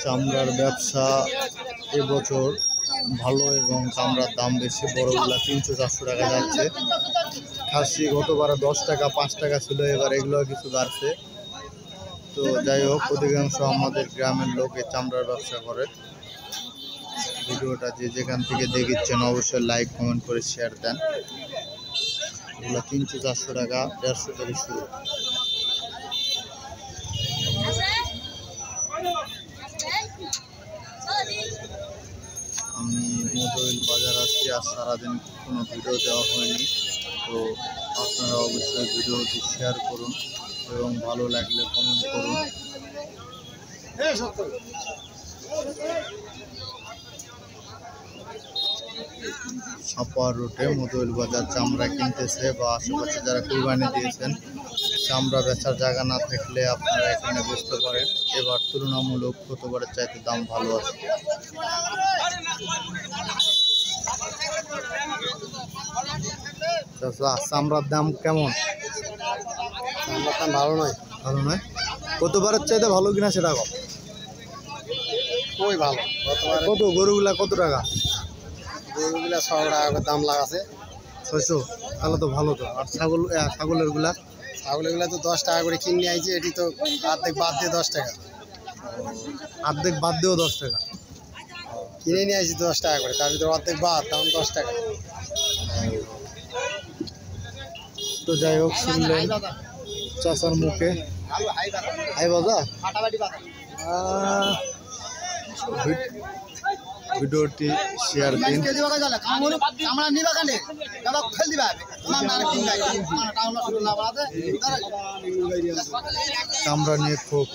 চামড়ার ব্যবসা এবছর ভালো এবং চামড়ার দাম বেশি। বড়গুলা 300-400 টাকা যাচ্ছে। খাসি গতবার 10 টাকা 5 টাকা ছিল, এবার এগুলো কিছু বাড়ছে। তো যাই হোক, অধিকাংশ আমাদের গ্রামের লোক এই চামড়ার ব্যবসা করে। ভিডিওটা যে যেখান থেকে দেখছেন অবশ্যই লাইক কমেন্ট করে শেয়ার দেন। এগুলো 300-400 টাকা, 150 থেকে শুরু। আমি মোবাইল বাজার আছি, আর সারাদিন কোনো ভিডিও দেওয়া হয়নি। তো আপনারা অবশ্যই ভিডিওটি শেয়ার করুন এবং ভালো লাগলে কমেন্ট করুন। সাপার রুটে মোবাইল বাজার চামড়া কিনতেছে বা আশেপাশে যারা কুরবানি দিয়েছেন, চামড়া বেচার জায়গা না থাকলে আপনারা এখানে বেচতে পারেন। এবার তুলনামূলক গতবারের চাইতে দাম ভালো আছে। চামড়ার দাম কেমন? চামড়ার দাম ভালো নয়। ভালো নয়? গতবারের চাইতে ভালো কিনা সেটা কম? ওই ভালো। কত গরুগুলা কত টাকা? গরুগুলা 600 টাকা করে দাম লাগাছে। 600? তাহলে তো ভালো। তো আর ছাগলের গুলা? ছাগলগুলা তো 10 টাকা করে কিনে আইছে। এটি তো অর্ধেক বাদ দিয়ে 10 টাকা। অর্ধেক বাদ দিয়েও 10 টাকা কিনে নিয়ে আসি 10 টাকা করে, তার ভিতরে অর্ধেক বাদ, তখন 10 টাকা। তো যাই হোক, শুনলেন চাচার মুখে। হাই বাজার ভিডিওটি শেয়ার দিন। চামড়া নিয়ে খুব